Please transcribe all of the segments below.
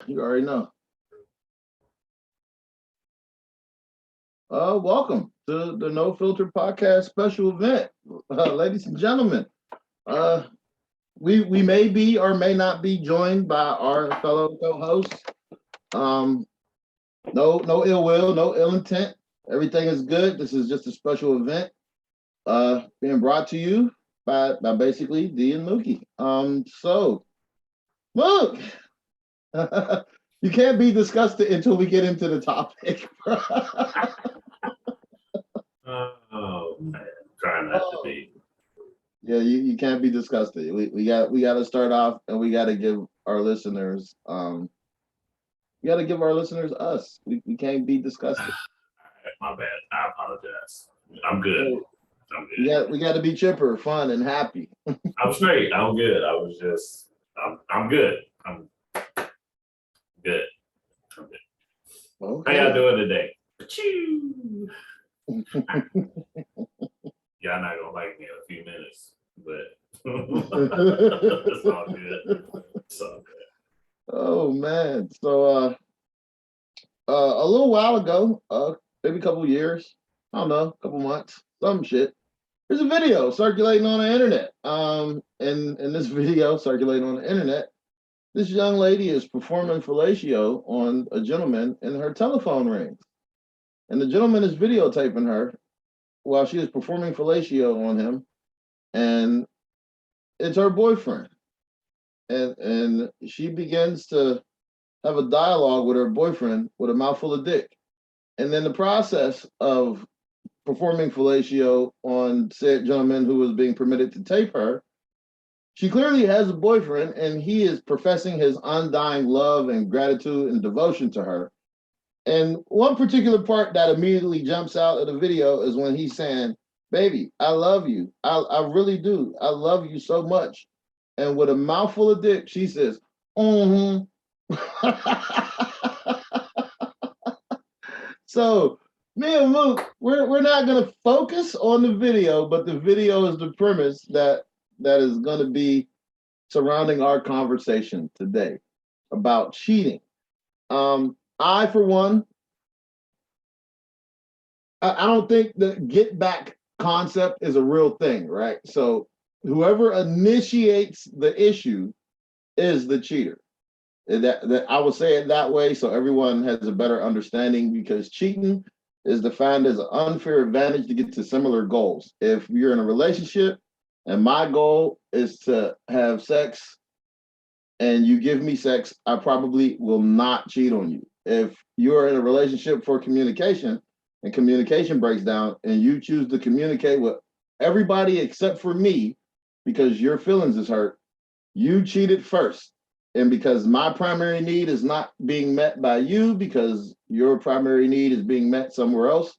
You already know. Welcome to the No Filter Podcast special event, ladies and gentlemen. Uh, we may be or may not be joined by our fellow co-hosts. Um, no ill will, no ill intent. Everything is good. This is just a special event. Being brought to you by basically D and Mookie. So look, you can't be disgusted until we get into the topic. Oh man, trying not to be. Yeah, you can't be disgusted. We got to start off and we got to give our listeners we got to give our listeners us. We can't be disgusted. My bad. I apologize. I'm good. So I'm we good. got to be chipper, fun, and happy. I'm straight. I'm good. I was just. I'm good. I'm good. I'm good. How y'all Okay. doing today? Achoo. Y'all not gonna like me in a few minutes, but it's all good. It's all good. Oh man. A little while ago, maybe a couple years, I don't know, a couple months, some shit. There's a video circulating on the internet. And in this video circulating on the internet, this young lady is performing fellatio on a gentleman and her telephone rings. And the gentleman is videotaping her while she is performing fellatio on him. And it's her boyfriend. And she begins to have a dialogue with her boyfriend with a mouthful of dick. And then the process of performing fellatio on said gentleman who was being permitted to tape her, she clearly has a boyfriend and he is professing his undying love and gratitude and devotion to her. And one particular part that immediately jumps out of the video is when he's saying, "Baby, I love you. I really do. I love you so much." And with a mouthful of dick, she says, "Mm-hmm." So me and Luke, we're not gonna focus on the video, but the video is the premise that is gonna be surrounding our conversation today about cheating. I for one, I don't think the get back concept is a real thing, right? So whoever initiates the issue is the cheater. That I would say it that way so everyone has a better understanding because cheating is defined as an unfair advantage to get to similar goals. If you're in a relationship and my goal is to have sex and you give me sex, I probably will not cheat on you. If you're in a relationship for communication and communication breaks down and you choose to communicate with everybody except for me because your feelings is hurt, you cheated first. And because my primary need is not being met by you because your primary need is being met somewhere else,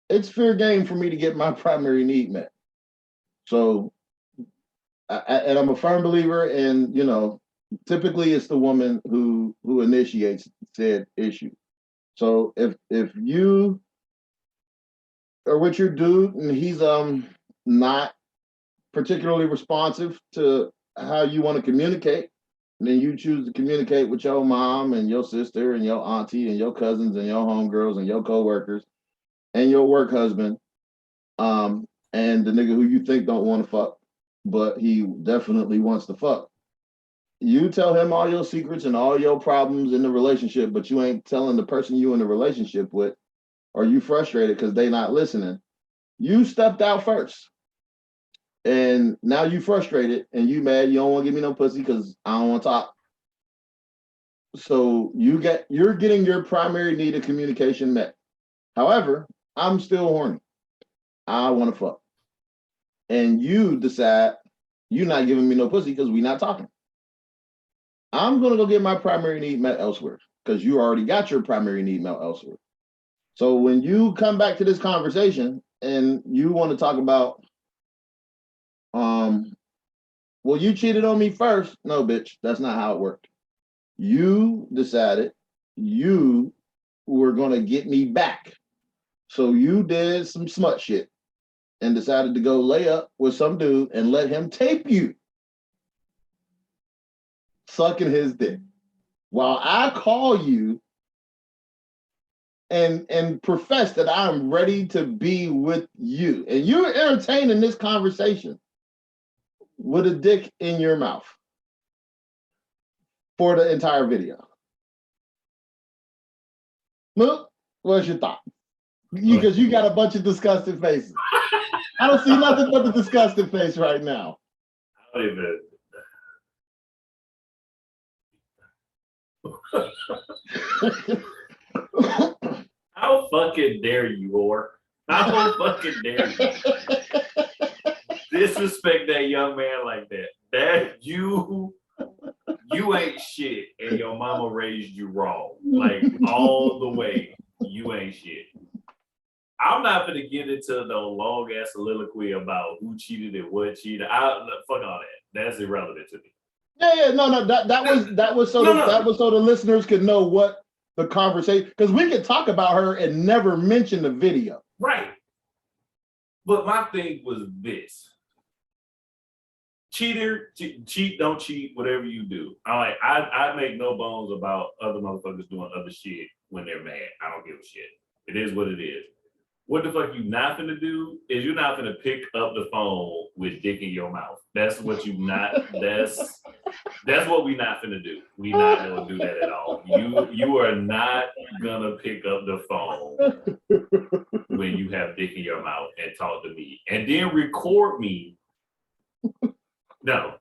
it's fair game for me to get my primary need met. So, and I'm a firm believer in, typically it's the woman who initiates said issue. So if you are with your dude and he's not particularly responsive to how you want to communicate, and then you choose to communicate with your mom and your sister and your auntie and your cousins and your homegirls and your coworkers and your work husband, and the nigga who you think don't want to fuck, but he definitely wants to fuck. You tell him all your secrets and all your problems in the relationship, but you ain't telling the person you in the relationship with, or you frustrated because they not listening. You stepped out first. And now you frustrated and you mad, you don't want to give me no pussy because I don't want to talk. So you're getting your primary need of communication met. However, I'm still horny. I want to fuck. And you decide you're not giving me no pussy because we not talking. I'm gonna go get my primary need met elsewhere because you already got your primary need met elsewhere. So when you come back to this conversation and you want to talk about well, you cheated on me first. No, bitch, that's not how it worked. You decided you were gonna get me back. So you did some smut shit and decided to go lay up with some dude and let him tape you sucking his dick. while I call you and profess that I'm ready to be with you, and you're entertaining this conversation with a dick in your mouth for the entire video. Mook, what's your thought? Because you got a bunch of disgusted faces. I don't see nothing but the disgusted face right now. I don't even. How fucking dare you, whore? How fucking dare you disrespect that young man like that? That you ain't shit, and your mama raised you wrong, like all the way. You ain't shit. I'm not gonna get into no long ass soliloquy about who cheated and what cheated. Fuck all that. That's irrelevant to me. Yeah, no. That was so the listeners could know what the conversation, because we could talk about her and never mention the video. Right. But my thing was this. Cheater, cheat, don't cheat, whatever you do. I make no bones about other motherfuckers doing other shit when they're mad. I don't give a shit. It is what it is. What the fuck you not gonna do is you're not gonna pick up the phone with dick in your mouth. That's what you not. That's what we not gonna do. We not gonna do that at all. You are not gonna pick up the phone when you have dick in your mouth and talk to me and then record me. No.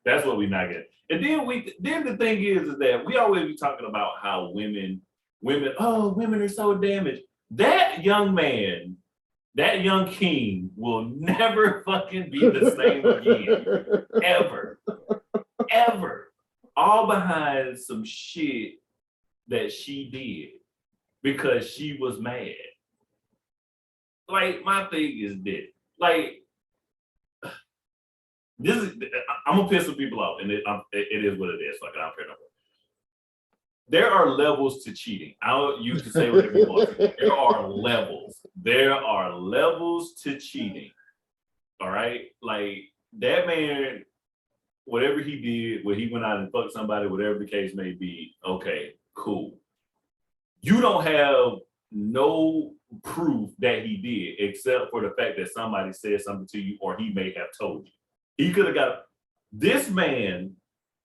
That's what we not get. And then the thing is that we always be talking about how women are so damaged. That young man, that young king will never fucking be the same again. Ever. All behind some shit that she did because she was mad. Like, my thing is this. Like, I'm gonna piss some people off, and it is what it is. Like, I'm fair enough. There are levels to cheating. You can say whatever you want. There are levels. There are levels to cheating. All right? Like, that man, whatever he did, where he went out and fucked somebody, whatever the case may be, okay, cool. You don't have no proof that he did, except for the fact that somebody said something to you or he may have told you. He could have got this man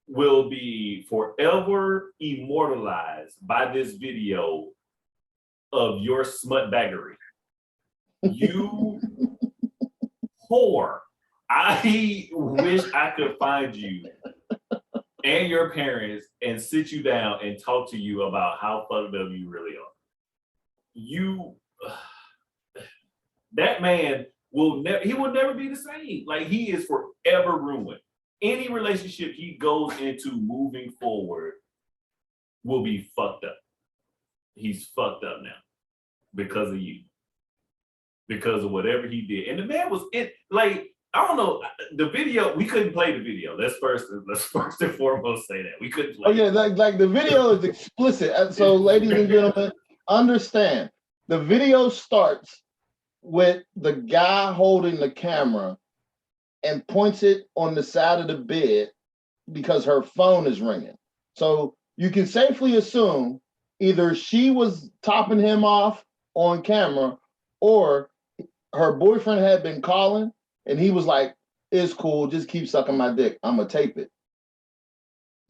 will be forever immortalized by this video of your smutbaggery. You whore. I wish I could find you and your parents and sit you down and talk to you about how fucked up you really are. That man will never be the same. Like, he is forever ruined. Any relationship he goes into moving forward will be fucked up. He's fucked up now because of you, because of whatever he did. And the man was in, like, I don't know, the video, we couldn't play the video. Let's first and foremost say that. We couldn't play it. Like the video is explicit. So, ladies and gentlemen, understand, the video starts with the guy holding the camera and points it on the side of the bed because her phone is ringing. So you can safely assume either she was topping him off on camera or her boyfriend had been calling and he was like, it's cool, just keep sucking my dick, I'm gonna tape it.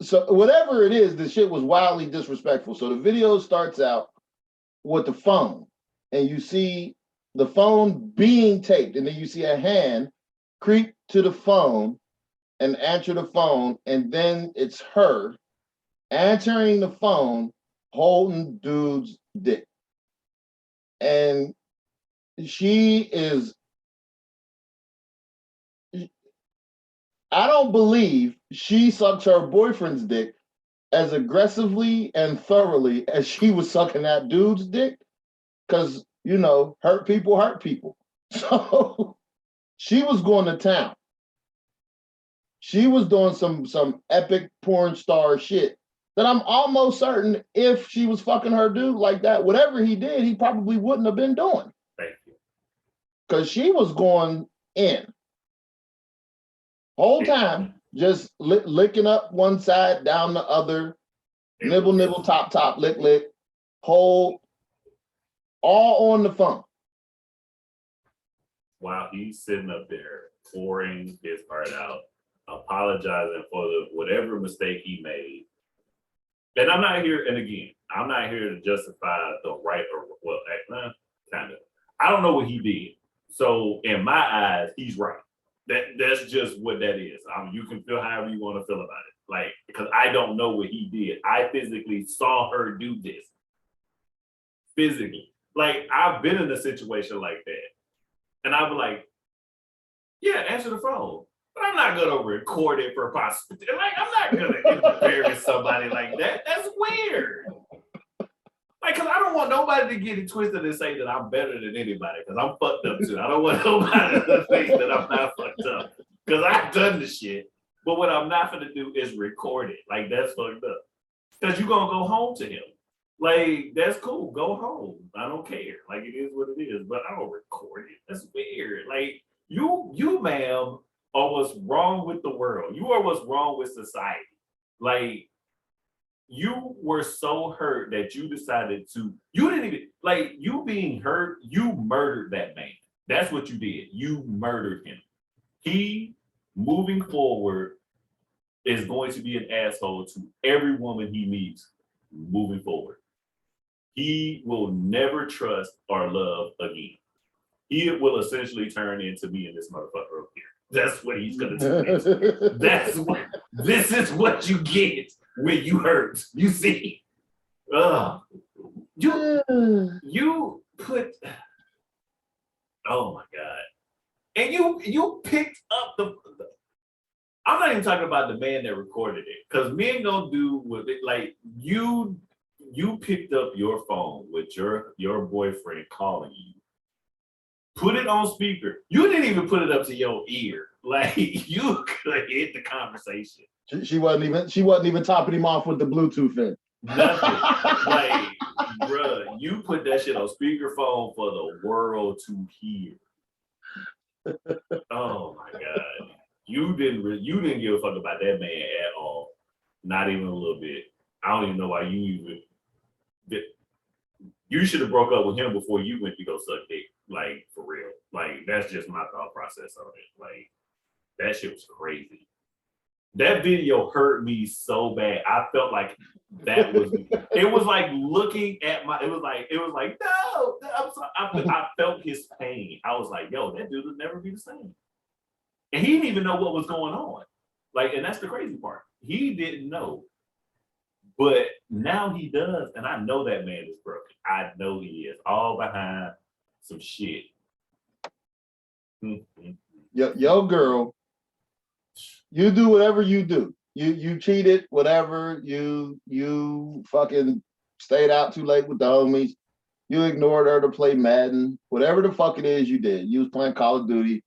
So whatever it is, the shit was wildly disrespectful. So the video starts out with the phone and you see the phone being taped, and then you see a hand creep to the phone and answer the phone, and then it's her answering the phone holding dude's dick. And she is, I don't believe she sucks her boyfriend's dick as aggressively and thoroughly as she was sucking that dude's dick, because, you know, hurt people. So she was going to town. She was doing some epic porn star shit that I'm almost certain if she was fucking her dude like that, whatever he did, he probably wouldn't have been doing. Thank you. Because she was going in. Whole time, just licking up one side, down the other, nibble, nibble, top, top, lick, lick, hold, all on the phone. While he's sitting up there pouring his heart out, apologizing for whatever mistake he made. And I'm not here, and again, I'm not here to justify the right or, well, kind of. I don't know what he did. So in my eyes, he's right. That's just what that is. You can feel however you want to feel about it. Like, because I don't know what he did. I physically saw her do this. Physically. Like, I've been in a situation like that. And I'd be like, yeah, answer the phone. But I'm not gonna record it for posterity. Like, I'm not gonna embarrass somebody like that. That's weird. Like, cause I don't want nobody to get it twisted and say that I'm better than anybody, because I'm fucked up too. I don't want nobody to think that I'm not fucked up. Because I've done the shit. But what I'm not gonna do is record it. Like, that's fucked up. Because you're gonna go home to him. Like, that's cool. Go home. I don't care. Like, it is what it is. But I don't record it. That's weird. Like, you, ma'am, are what's wrong with the world. You are what's wrong with society. Like, you were so hurt that you decided to, you didn't even, like, you being hurt, you murdered that man. That's what you did. You murdered him. He, moving forward, is going to be an asshole to every woman he meets moving forward. He will never trust or love again. He will essentially turn into being this motherfucker up here. That's what he's gonna do. This is what you get when you hurt. You see, you put. Oh my god! And you picked up the. I'm not even talking about the man that recorded it, because men don't do what they, like you. You picked up your phone with your boyfriend calling you. Put it on speaker. You didn't even put it up to your ear. Like, you could hit the conversation. She wasn't even topping him off with the Bluetooth in. Nothing. Like, bruh, you put that shit on speakerphone for the world to hear. Oh my god. You didn't give a fuck about that man at all. Not even a little bit. I don't even know why you even did. You should have broke up with him before you went to go suck dick. Like, for real. Like, that's just my thought process on it. Like, that shit was crazy. That video hurt me so bad. I felt like that was it was like looking at my it was like no, I'm sorry. I felt his pain. I was like, yo, that dude will never be the same. And he didn't even know what was going on. Like, and that's the crazy part. He didn't know. But now he does, and I know that man is broken. I know he is, all behind some shit. Yo, girl, you do whatever you do. You cheated, whatever. You fucking stayed out too late with the homies. You ignored her to play Madden. Whatever the fuck it is you did. You was playing Call of Duty.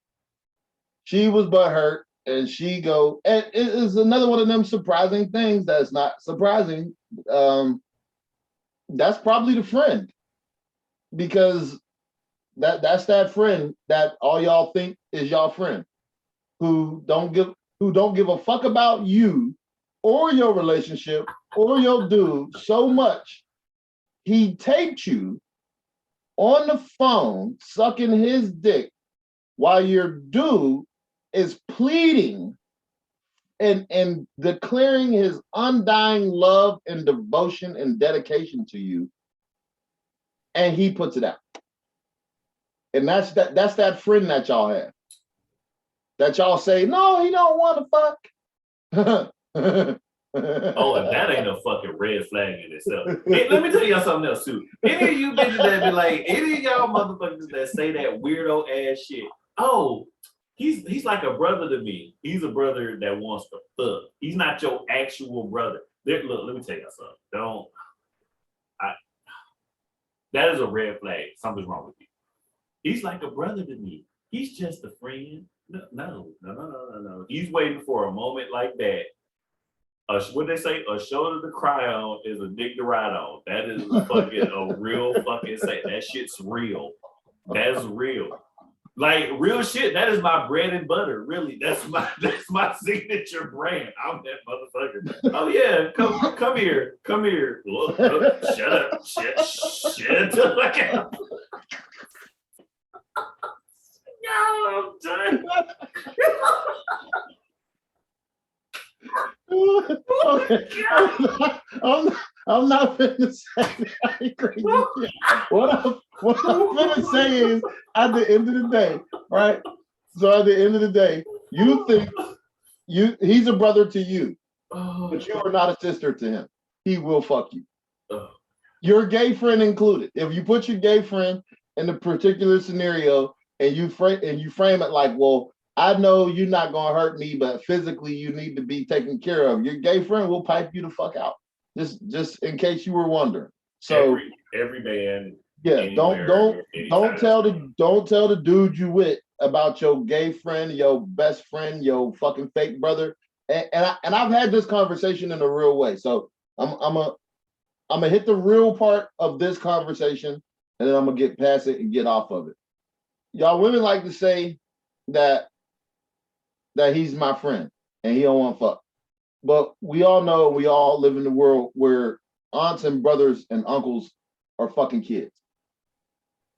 She was butthurt, and she go. And it is another one of them surprising things that's not surprising. That's probably the friend, because that's that friend that all y'all think is y'all friend, who don't give a fuck about you or your relationship or your dude so much. He taped you on the phone sucking his dick while your dude is pleading and declaring his undying love and devotion and dedication to you, and he puts it out. And that's that friend that y'all have. That y'all say, no, he don't want to fuck. Oh, and that ain't a fucking red flag in itself. Hey, let me tell y'all something else too. Any of you bitches that be like, any of y'all motherfuckers that say that weirdo ass shit. Oh, he's like a brother to me. He's a brother that wants to fuck. He's not your actual brother. Look, let me tell y'all something. That is a red flag. Something's wrong with you. He's like a brother to me. He's just a friend. No. He's waiting for a moment like that. What they say, a shoulder to cry on is a dick to ride on. That is fucking a real fucking say. That shit's real. That's real. Like real shit, that is my bread and butter. Really, that's my signature brand. I'm that motherfucker. Oh yeah, come here. Look, shut up, shut the fuck up. No, I'm done. Okay. I'm not finna say that crazy shit. What I'm finna say is, at the end of the day, right? So at the end of the day, you think he's a brother to you, but you are not a sister to him. He will fuck you. Your gay friend included. If you put your gay friend in a particular scenario and you frame it like, well, I know you're not gonna hurt me, but physically you need to be taken care of. Your gay friend will pipe you the fuck out. Just in case you were wondering. So every man. Yeah, don't tell the dude you with about your gay friend, your best friend, your fucking fake brother. And I've had this conversation in a real way. So I'm gonna hit the real part of this conversation, and then I'm gonna get past it and get off of it. Y'all women like to say that he's my friend and he don't want to fuck. But we all know, we all live in the world where aunts and brothers and uncles are fucking kids.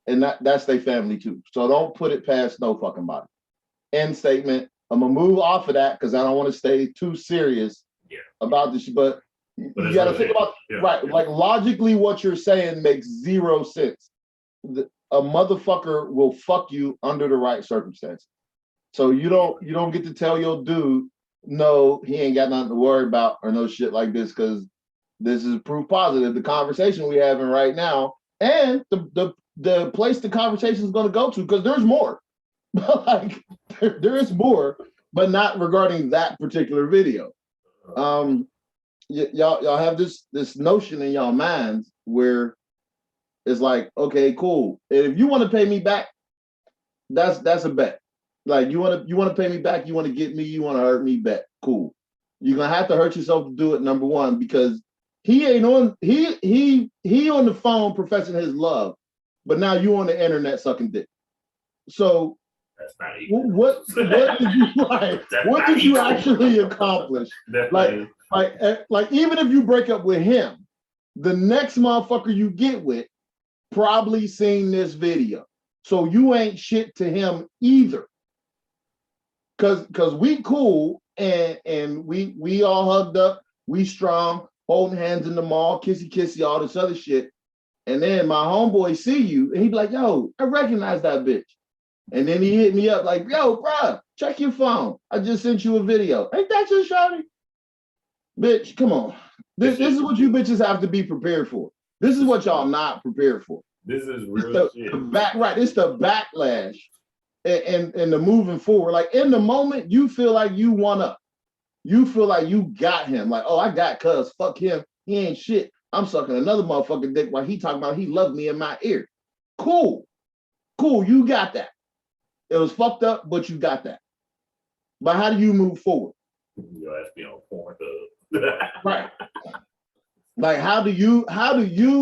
And that's their family too. So don't put it past no fucking body. End statement. I'm gonna move off of that because I don't want to stay too serious about this. But you gotta think about like logically what you're saying makes zero sense. A motherfucker will fuck you under the right circumstances. So you don't get to tell your dude, no, he ain't got nothing to worry about or no shit like this, because this is proof positive. The conversation we having right now and the place the conversation is going to go to, because there's more. Like there is more, but not regarding that particular video. Y'all have this notion in y'all minds where it's like, okay, cool. And if you want to pay me back, that's a bet. Like you want to pay me back, you want to get me, you want to hurt me back. Cool. You're gonna have to hurt yourself to do it, number one, because he ain't on he on the phone professing his love, but now you on the internet sucking dick. So that's not what did you like? What did you actually accomplish? Like even if you break up with him, the next motherfucker you get with probably seen this video. So you ain't shit to him either. Cause we cool and we all hugged up, we strong, holding hands in the mall, kissy, all this other shit. And then my homeboy see you and he be like, yo, I recognize that bitch. And then he hit me up like, yo, bruh, check your phone. I just sent you a video. Ain't that just shawty? Bitch, come on. This is what you bitches have to be prepared for. This is what y'all not prepared for. This is real shit. It's the backlash and the moving forward. Like in the moment, you feel like you won up. You feel like you got him. Like, oh, I got cuz. Fuck him. He ain't shit. I'm sucking another motherfucking dick while he talking about he loved me in my ear. Cool. You got that. It was fucked up, but you got that. But how do you move forward? Your ass be on porn, right. Like how do you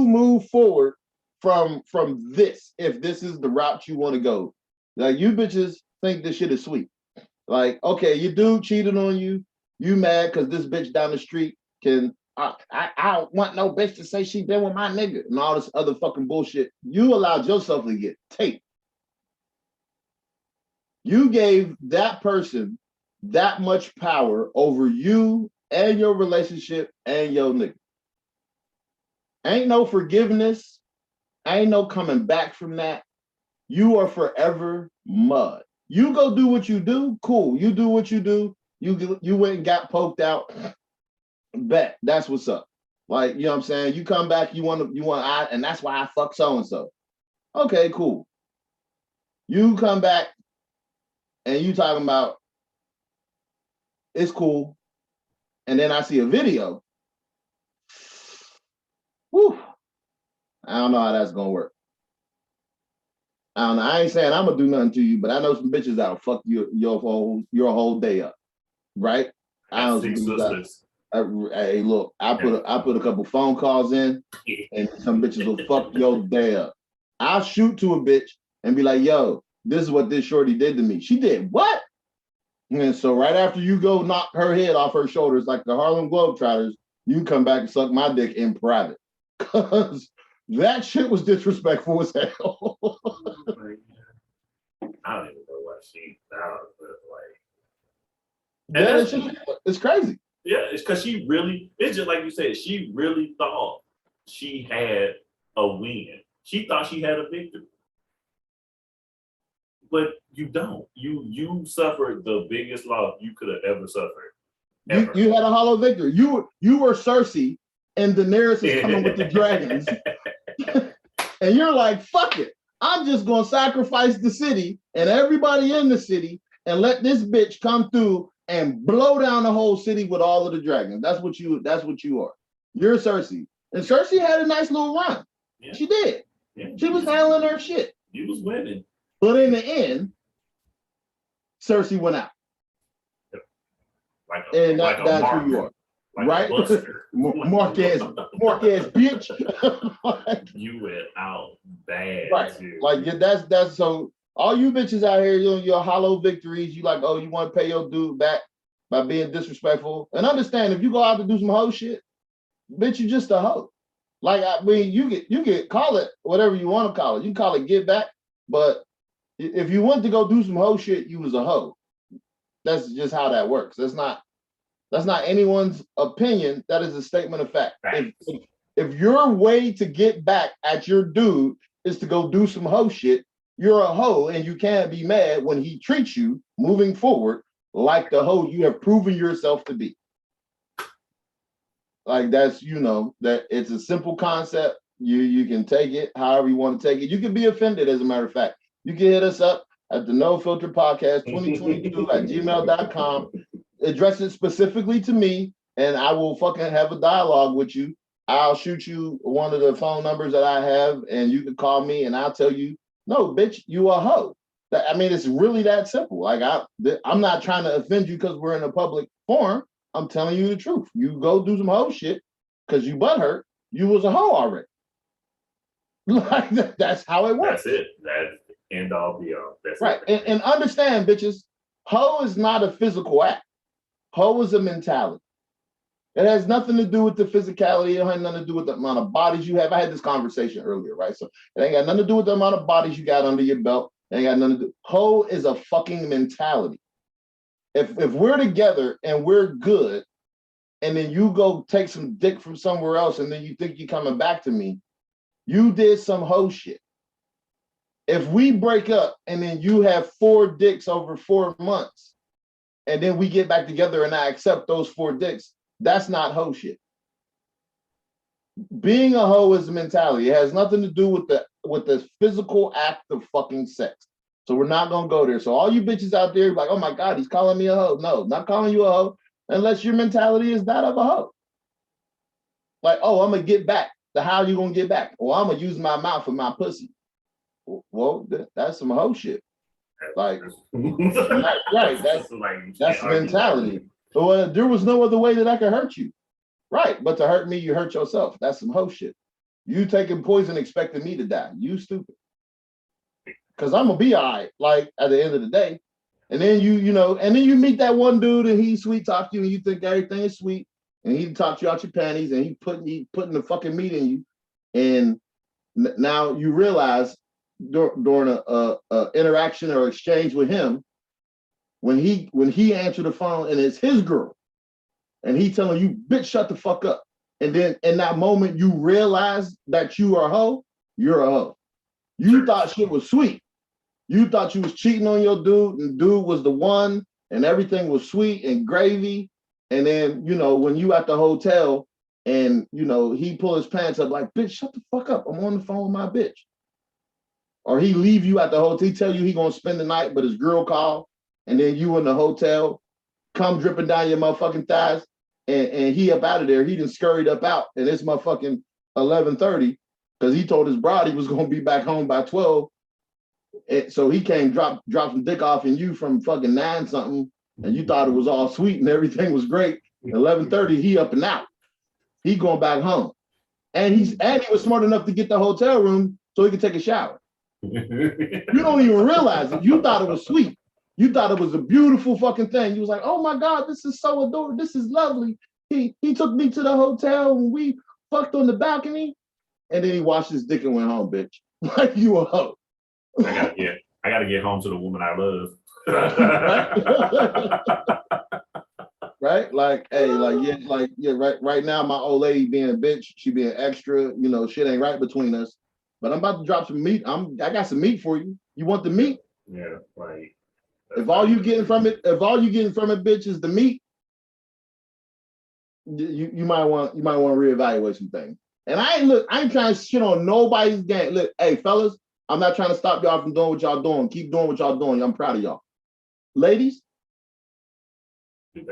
move forward from this, if this is the route you want to go? Like you bitches think this shit is sweet. Like, okay, your dude cheated on you. You mad because this bitch down the street can I don't want no bitch to say she been with my nigga and all this other fucking bullshit. You allowed yourself to get taped. You gave that person that much power over you and your relationship and your nigga. Ain't no forgiveness. Ain't no coming back from that. You are forever mud. You go do what you do, cool. You do what you do. You went and got poked out. Bet that's what's up. Like, you know what I'm saying? You come back, and that's why I fuck so and so. Okay, cool. You come back and you talking about it's cool. And then I see a video. Whew. I don't know how that's gonna work. I don't know. I ain't saying I'm gonna do nothing to you, but I know some bitches that'll fuck your whole day up, right? I know some bitches hey, look, I put a couple phone calls in, and some bitches will fuck your day up. I'll shoot to a bitch and be like, yo, this is what this shorty did to me. She did what? And so right after you go knock her head off her shoulders like the Harlem Globetrotters, you come back and suck my dick in private. Because that shit was disrespectful as hell. I don't even know what she sounds like. It's crazy. Yeah, it's because it's just like you said, she really thought she had a win. She thought she had a victory. But you don't. You suffered the biggest loss you could have ever suffered. You had a hollow victory. You were Cersei and Daenerys is coming with the dragons. And you're like, fuck it. I'm just gonna sacrifice the city and everybody in the city and let this bitch come through and blow down the whole city with all of the dragons. That's what you are. You're Cersei. And Cersei had a nice little run. Yeah. She did. Yeah. She was handling her shit. She was winning. But in the end, Cersei went out. That's who you are. Like right? Marquez, bitch. You went out bad. Right. Too. Like that's so all you bitches out here doing your hollow victories, you like, oh, you want to pay your dude back by being disrespectful. And understand if you go out to do some hoe shit, bitch, you just a hoe. Like I mean, you get call it whatever you want to call it. You can call it get back, but if you went to go do some hoe shit, you was a hoe. That's just how that works. That's not anyone's opinion. That is a statement of fact. If your way to get back at your dude is to go do some hoe shit, you're a hoe and you can't be mad when he treats you moving forward like the hoe you have proven yourself to be. Like that's, that it's a simple concept. You can take it however you want to take it. You can be offended, as a matter of fact. You can hit us up at the No Filter Podcast 2022 at gmail.com. Address it specifically to me, and I will fucking have a dialogue with you. I'll shoot you one of the phone numbers that I have, and you can call me, and I'll tell you, no, bitch, you a hoe. I mean, it's really that simple. Like I'm not trying to offend you because we're in a public forum. I'm telling you the truth. You go do some hoe shit because you butthurt. You was a hoe already. Like that's how it works. That's it. That's end all be all. That's right. And understand, bitches, hoe is not a physical act. Hoe is a mentality. It has nothing to do with the physicality. It has nothing to do with the amount of bodies you have. I had this conversation earlier, right? So it ain't got nothing to do with the amount of bodies you got under your belt. It ain't got nothing to do. Hoe is a fucking mentality. If we're together and we're good, and then you go take some dick from somewhere else, and then you think you're coming back to me, you did some hoe shit. If we break up and then you have 4 dicks over 4 months, and then we get back together and I accept those 4 dicks, that's not hoe shit. Being a hoe is a mentality. It has nothing to do with the physical act of fucking sex. So we're not gonna go there. So all you bitches out there like, oh my God, he's calling me a hoe. No, not calling you a hoe unless your mentality is that of a hoe. Like, oh, I'm gonna get back. So how are you gonna get back? Well, I'm gonna use my mouth for my pussy. Well, that's some hoe shit. Like, right? That's mentality. So there was no other way that I could hurt you, right? But to hurt me, you hurt yourself. That's some hoe shit. You taking poison, expecting me to die. You stupid. Because I'm gonna be all right. Like at the end of the day, and then and then you meet that one dude and he sweet talks you and you think everything is sweet, and he talks you out your panties and he putting the fucking meat in you, and now you realize during a interaction or exchange with him, when he answered the phone and it's his girl, and he telling you, bitch, shut the fuck up. And then in that moment, you realize that you are a hoe, you're a hoe. You thought shit was sweet. You thought you was cheating on your dude, and dude was the one, and everything was sweet and gravy. And then, when you at the hotel and, he pull his pants up like, bitch, shut the fuck up. I'm on the phone with my bitch. Or he leave you at the hotel, he tell you he gonna spend the night, but his girl call, and then you in the hotel, come dripping down your motherfucking thighs, and he up out of there. He done scurried up out, and it's motherfucking 11:30, because he told his bride he was gonna be back home by 12. And so he came drop some dick off in you from fucking 9 something, and you thought it was all sweet and everything was great. 11:30, he up and out. He going back home. And he was smart enough to get the hotel room so he could take a shower. You don't even realize it. You thought it was sweet. You thought it was a beautiful fucking thing. You was like, oh my God, this is so adorable. This is lovely. He took me to the hotel and we fucked on the balcony. And then he washed his dick and went home, bitch. Like you a hoe. I gotta get home to the woman I love. Right? Like, hey, right now, my old lady being a bitch, she being extra, shit ain't right between us. But I'm about to drop some meat. I got some meat for you. You want the meat? Yeah, like if all you getting from it, bitch, is the meat, you might want to reevaluate some things. And I ain't trying to shit on nobody's game. Look, hey fellas, I'm not trying to stop y'all from doing what y'all doing. Keep doing what y'all doing. I'm proud of y'all. Ladies,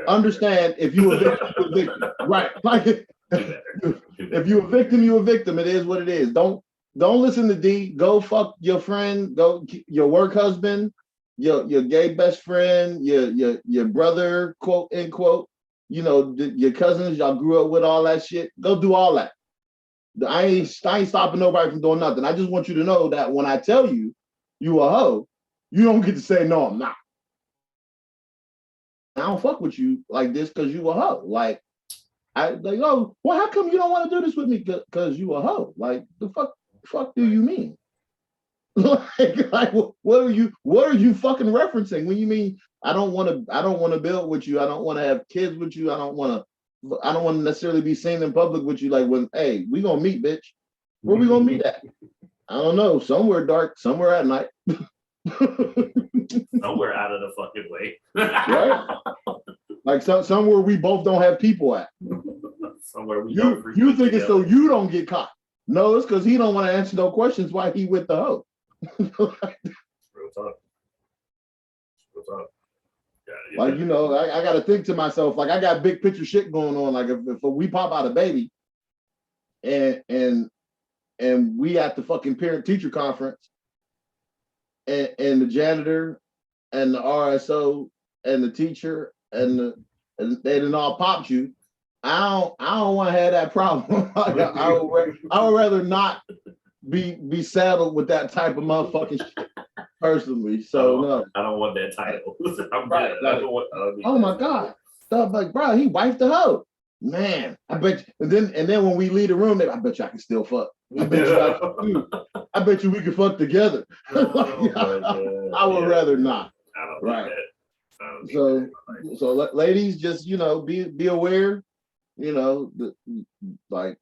understand if you a victim, you're a victim. Right. Like if you a victim, you a victim. It is what it is. Don't listen to D. Go fuck your friend, go your work husband, your gay best friend, your brother, quote unquote, your cousins, y'all grew up with, all that shit. Go do all that. I ain't stopping nobody from doing nothing. I just want you to know that when I tell you you a hoe, you don't get to say no, I'm not. I don't fuck with you like this because you a hoe. Like, oh, well, how come you don't want to do this with me? Because you a hoe. Like, the fuck do you mean? like, what are you fucking referencing when you mean I don't want to build with you, I don't want to have kids with you, I don't want to necessarily be seen in public with you. Like, when, hey, we gonna meet, bitch. Where we gonna meet at? I don't know. Somewhere dark, somewhere at night. Somewhere out of the fucking way. Right? Like somewhere we both don't have people at. Somewhere we you think it's so you don't get caught. No, it's because he don't want to answer no questions why he with the hoe. Real talk. Yeah, like, I got to think to myself, like, I got big picture shit going on. Like, if we pop out a baby and we at the fucking parent teacher conference and the janitor and the RSO and the teacher and they didn't all popped you, I don't want to have that problem. I would rather not be saddled with that type of motherfucking shit personally. So no, I don't want that title. I'm right, good. like, oh my God, stuff like, bro, he wiped the hoe. Man, I bet you, and then when we leave the room, I bet you I can still fuck. I bet you we can fuck together. I would rather not. I don't right. So ladies, just be aware. Like,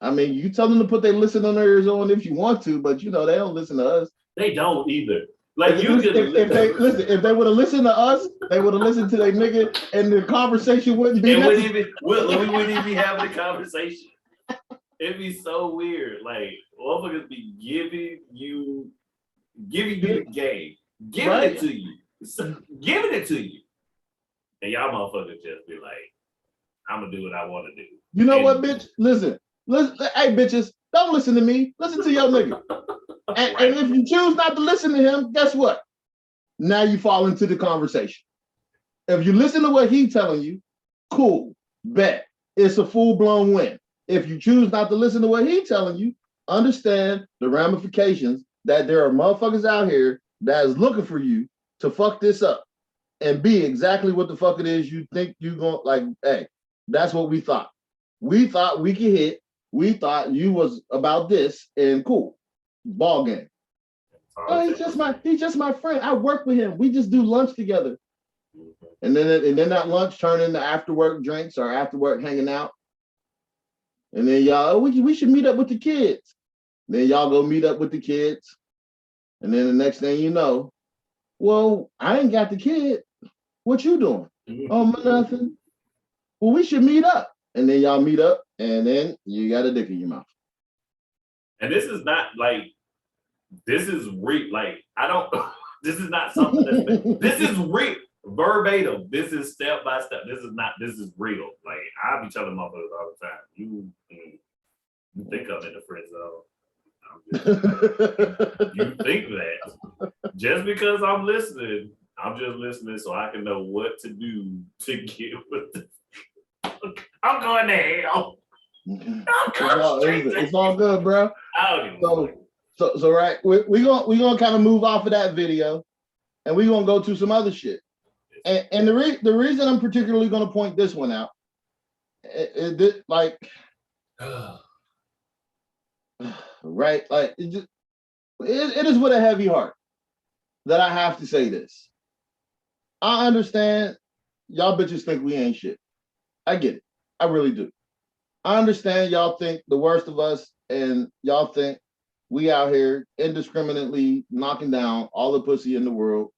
I mean, you tell them to put their listening ears on if you want to, but they don't listen to us. They don't either. Like, if they would have listened to us, they would have listened to their nigga, and the conversation wouldn't be. We wouldn't even be having a conversation. It'd be so weird. Like, motherfuckers be giving you the game, giving it to you, and y'all motherfuckers just be like, I'm gonna do what I want to do. You know what, bitch? Listen, hey, bitches, don't listen to me. Listen to your nigga. And, right. And if you choose not to listen to him, guess what? Now you fall into the conversation. If you listen to what he's telling you, cool, bet. It's a full-blown win. If you choose not to listen to what he's telling you, understand the ramifications that there are motherfuckers out here that is looking for you to fuck this up and be exactly what the fuck it is you think you going, like, hey, that's what we thought. We thought we could hit. We thought you was about this, and cool. Ball game. Oh, he's just my friend. I work with him. We just do lunch together. And then that lunch turned into after work drinks or after work hanging out. And then y'all, we should meet up with the kids. Then y'all go meet up with the kids. And then the next thing you know, well, I ain't got the kid. What you doing? Oh, nothing. Well, we should meet up. And then y'all meet up, and then you got a dick in your mouth. And this is not like, this is real. Like, this is not something this is real. Verbatim. This is step by step. This is real. Like, I be telling motherfuckers all the time, you think I'm in the friend zone. You think that. Just because I'm listening, I'm just listening so I can know what to do to get with this. I'm going to hell. It's all good, bro. So right, we gonna kind of move off of that video, and we're gonna go to some other shit. And the reason I'm particularly gonna point this one out, like, right, like it is with a heavy heart that I have to say this. I understand y'all bitches think we ain't shit. I get it. I really do. I understand y'all think the worst of us, and y'all think we out here indiscriminately knocking down all the pussy in the world.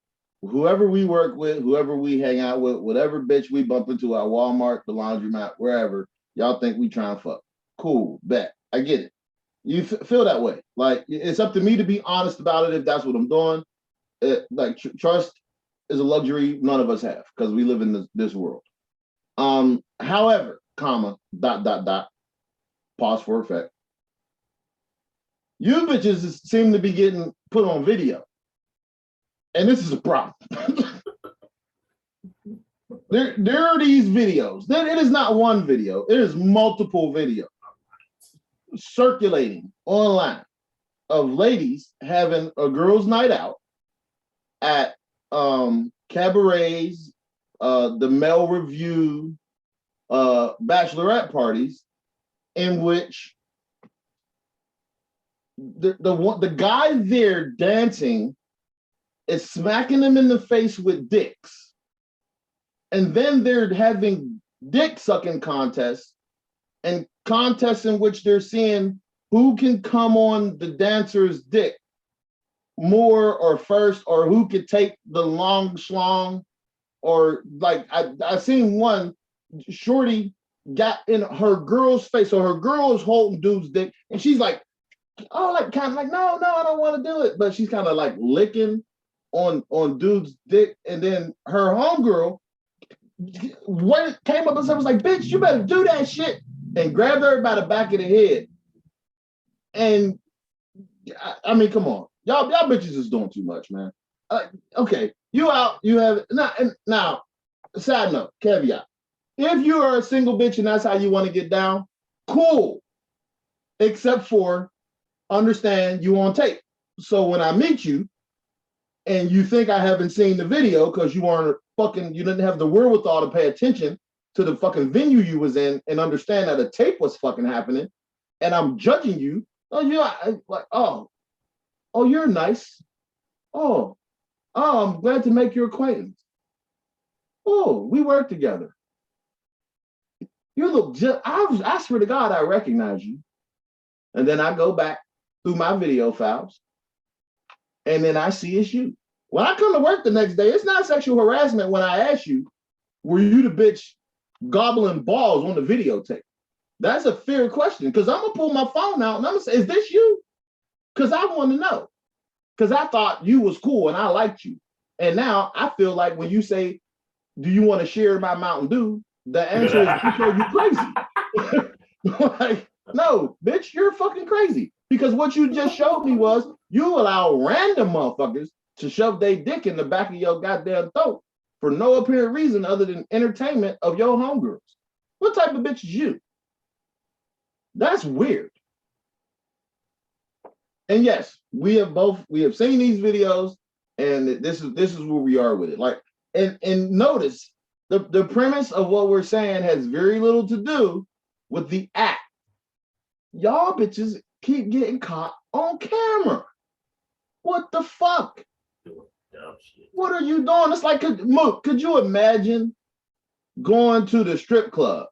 Whoever we work with, whoever we hang out with, whatever bitch we bump into at Walmart, the laundromat, wherever, y'all think we trying to fuck. Cool, bet. I get it. You feel that way. Like, it's up to me to be honest about it if that's what I'm doing. Trust is a luxury none of us have because we live in this world. However, comma, ... pause for effect. You bitches seem to be getting put on video. And this is a problem. there are these videos. It is not one video. It is multiple videos circulating online of ladies having a girls' night out at cabarets, the male review, bachelorette parties, in which the guy there dancing is smacking them in the face with dicks. And then they're having dick sucking contests and contests in which they're seeing who can come on the dancer's dick more or first, or who could take the long schlong, or like I seen one shorty got in her girl's face. So her girl is holding dude's dick and she's like, oh, like kind of like, no, I don't want to do it. But she's kind of like licking on dude's dick. And then her homegirl came up and was like, bitch, you better do that shit. And grabbed her by the back of the head. And I mean, come on. Y'all bitches is doing too much, man. Okay, you out, you have, now, side note, caveat. If you are a single bitch and that's how you want to get down, cool. Except for, understand you on tape. So when I meet you and you think I haven't seen the video because you didn't have the wherewithal to pay attention to the fucking venue you was in and understand that a tape was fucking happening, and I'm judging you, oh, you're nice. Oh, I'm glad to make your acquaintance. Oh, we work together. You look I swear to God, I recognize you. And then I go back through my video files, and then I see it's you. When I come to work the next day, it's not sexual harassment when I ask you, were you the bitch gobbling balls on the videotape? That's a fair question, because I'm going to pull my phone out and I'm going to say, is this you? Because I want to know. Because I thought you was cool and I liked you. And now I feel like when you say, do you want to share my Mountain Dew? The answer is, because you're crazy. Like, no, bitch, you're fucking crazy. Because what you just showed me was you allow random motherfuckers to shove their dick in the back of your goddamn throat for no apparent reason other than entertainment of your homegirls. What type of bitch is you? That's weird. And yes, we have seen these videos, and this is where we are with it. Like, and notice the premise of what we're saying has very little to do with the act. Y'all bitches keep getting caught on camera. What the fuck? What are you doing? It's like, could you imagine going to the strip club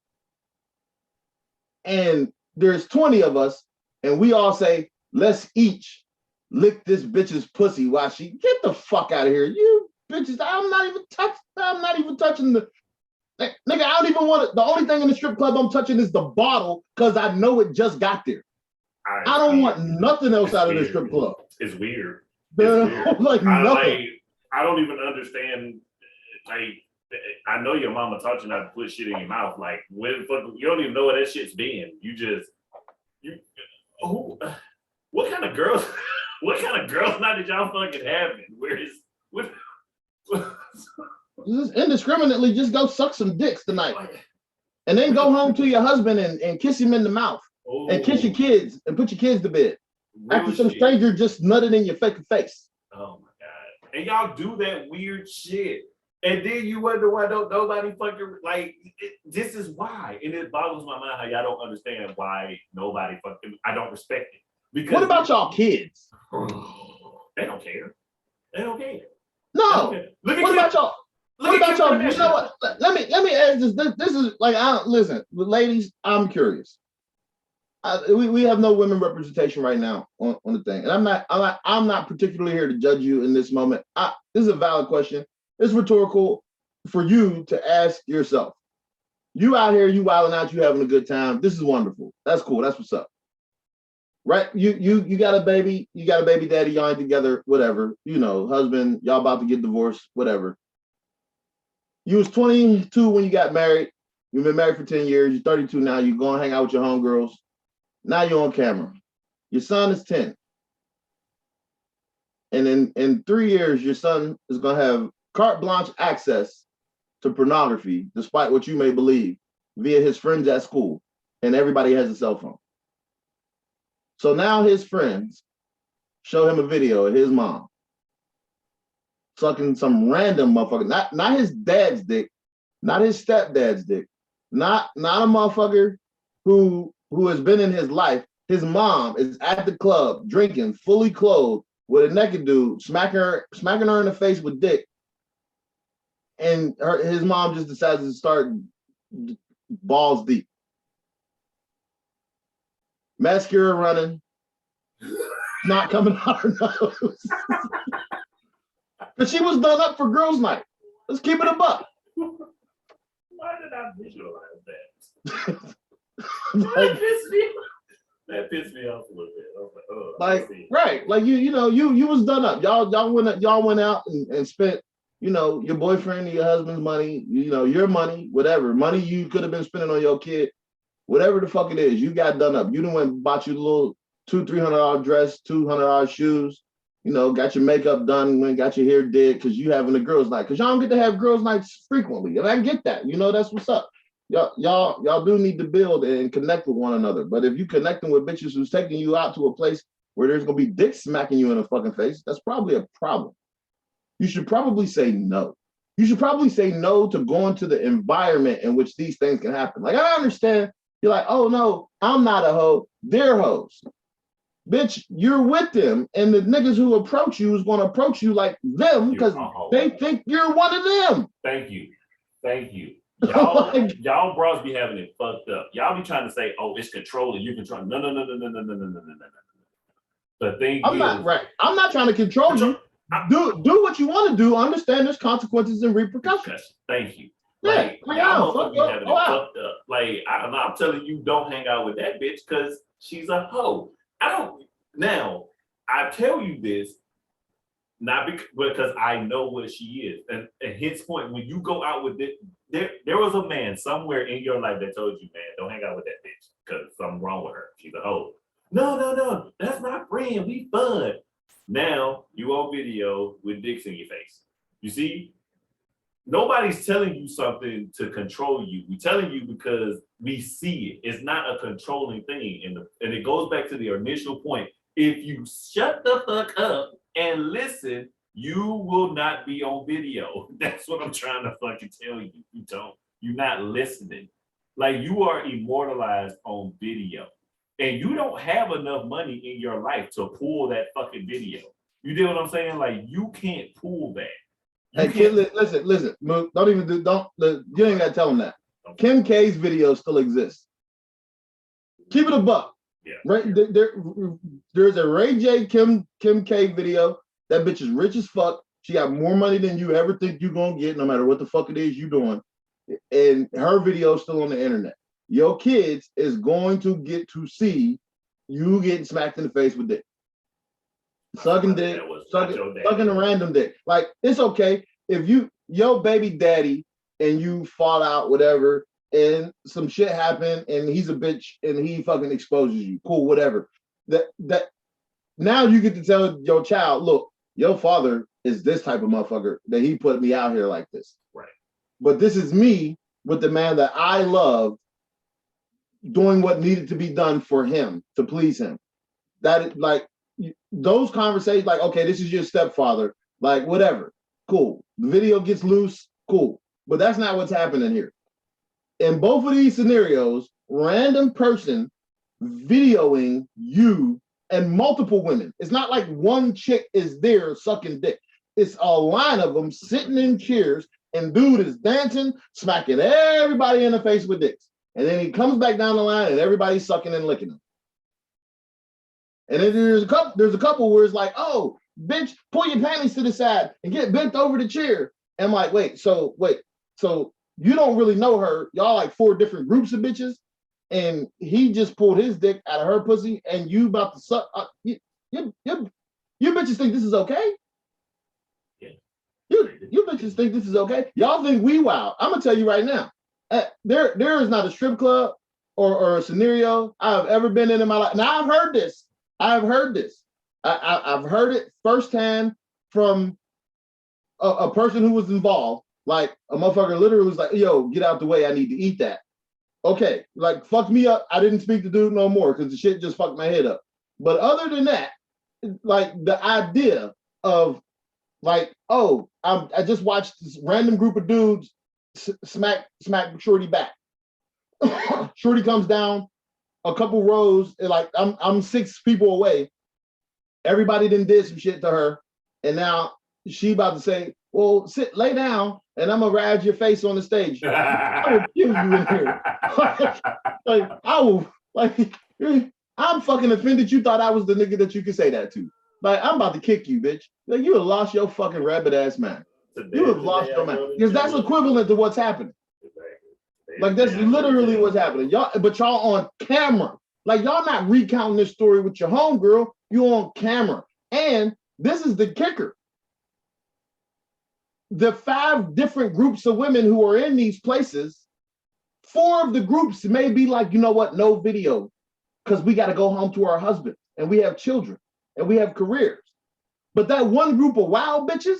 and there's 20 of us and we all say, let's each lick this bitch's pussy while she get the fuck out of here. You bitches, I'm not even touching the nigga. I don't even want it. The only thing in the strip club I'm touching is the bottle because I know it just got there. I don't want nothing else out of the strip club. It's weird. Like, I don't even understand. Like, I know your mama taught you not to put shit in your mouth. Like, when you don't even know where that shit's been. What kind of girls? What kind of girls night did y'all fucking have? Just indiscriminately, just go suck some dicks tonight, and then go home to your husband and kiss him in the mouth, and kiss your kids and put your kids to bed. after some shit. stranger just nutted in your fucking face. Oh my god! And y'all do that weird shit, and then you wonder why don't nobody fucking like. This is why, and it boggles my mind how y'all don't understand why nobody fucking. I don't respect it because. What about y'all kids? They don't care. They don't care. No. Look at What about y'all? What about y'all? Kardashian. You know what? Let me ask this. This is like I don't listen, ladies. I'm curious. We have no women representation right now on the thing, and I'm not particularly here to judge you in this moment. This is a valid question. It's rhetorical for you to ask yourself. You out here, you wilding out, you having a good time. This is wonderful. That's cool. That's what's up. Right? You got a baby. You got a baby daddy. Y'all ain't together. Whatever. You know, husband. Y'all about to get divorced. Whatever. You was 22 when you got married. You've been married for 10 years. You're 32 now. You go and hang out with your homegirls. Now you're on camera. Your son is 10. And in 3 years, your son is going to have carte blanche access to pornography, despite what you may believe, via his friends at school. And everybody has a cell phone. So now his friends show him a video of his mom sucking some random motherfucker, not his dad's dick, not his stepdad's dick, not a motherfucker who has been in his life. His mom is at the club drinking, fully clothed, with a naked dude, smacking her in the face with dick. And his mom just decides to start balls deep. Mascara running, not coming out her nose. But she was done up for girls' night. Let's keep it a buck. Why did I visualize that? Like, that pissed me off a little bit. I was like, oh, like right, like you was done up. Y'all went out and spent, your boyfriend or your husband's money, your money, whatever money you could have been spending on your kid, whatever the fuck it is. You got done up. You done went and bought you a little $200-300 dress, $200 shoes. Got your makeup done, went got your hair did because you having a girls' night. Because y'all don't get to have girls' nights frequently, and I get that. That's what's up. Y'all do need to build and connect with one another. But if you connecting with bitches who's taking you out to a place where there's gonna be dick smacking you in the fucking face, that's probably a problem. You should probably say no. You should probably say no to going to the environment in which these things can happen. Like, I understand. You're like, oh no, I'm not a hoe. They're hoes. Bitch, you're with them, and the niggas who approach you is going to approach you like them because they think you're one of them. Thank you. Y'all bros be having it fucked up. Y'all be trying to say, oh, it's controlling. You control. No. The thing I'm is, not right. I'm not trying to control you. Do what you want to do. Understand there's consequences and repercussions. Thank you. Yeah, Y'all be having it fucked up. Like, I'm telling you, don't hang out with that bitch because she's a hoe. Now, I tell you this, not because I know what she is. And his point, when you go out with it, there was a man somewhere in your life that told you, man, don't hang out with that bitch because something's wrong with her. She's a hoe. No, that's my friend. We fun. Now you on video with dicks in your face. You see? Nobody's telling you something to control you. We're telling you because we see it. It's not a controlling thing. And it goes back to the initial point. If you shut the fuck up and listen, you will not be on video. That's what I'm trying to fucking tell you. You're not listening. Like, you are immortalized on video. And you don't have enough money in your life to pull that fucking video. You know what I'm saying? Like, you can't pull that. Hey, kid, listen. You ain't gotta tell them that. Kim K's video still exists. Keep it a buck. Yeah. Right there's a Ray J Kim K video. That bitch is rich as fuck. She got more money than you ever think you're gonna get, no matter what the fuck it is you doing. And her video is still on the internet. Your kids is going to get to see you getting smacked in the face with dick. Sucking dick, sucking a random dick. Like, it's okay if your baby daddy and you fall out, whatever, and some shit happened and he's a bitch and he fucking exposes you. Cool, whatever. That now you get to tell your child, look, your father is this type of motherfucker that he put me out here like this. Right. But this is me with the man that I love doing what needed to be done for him to please him. like those conversations, like, okay, this is your stepfather, like whatever, cool. The video gets loose, cool. But that's not what's happening here. In both of these scenarios, random person videoing you and multiple women. It's not like one chick is there sucking dick. It's a line of them sitting in chairs, and dude is dancing, smacking everybody in the face with dicks. And then he comes back down the line and everybody's sucking and licking him. And then there's a couple where it's like, oh, bitch, pull your panties to the side and get bent over the chair. And I'm like, wait, so you don't really know her. Y'all like 4 different groups of bitches. And he just pulled his dick out of her pussy and you about to suck. You bitches think this is okay? Yeah. You bitches think this is okay? Y'all think we wild. I'm going to tell you right now. There is not a strip club or a scenario I've ever been in my life. Now, I've heard this. I've heard it firsthand from a person who was involved. Like, a motherfucker literally was like, yo, get out the way. I need to eat that. Okay, like, fuck me up. I didn't speak to dude no more because the shit just fucked my head up. But other than that, like, the idea of, like, oh, I just watched this random group of dudes smack Shorty back. Shorty comes down a couple rows, and like, I'm 6 people away. Everybody done did some shit to her, and now she about to say, well, lay down, and I'm gonna ride your face on the stage. I will kill you in here. like, I will, like, I'm fucking offended you thought I was the nigga that you could say that to. Like, I'm about to kick you, bitch. Like, you have lost your fucking rabbit ass mind. You have lost your mind. Because that's equivalent to what's happening. Like, that's literally what's happening. But y'all on camera. Like, y'all not recounting this story with your homegirl. You on camera. And this is the kicker. The 5 different groups of women who are in these places, 4 of the groups may be like, you know what, no video, because we got to go home to our husband, and we have children, and we have careers. But that one group of wild bitches,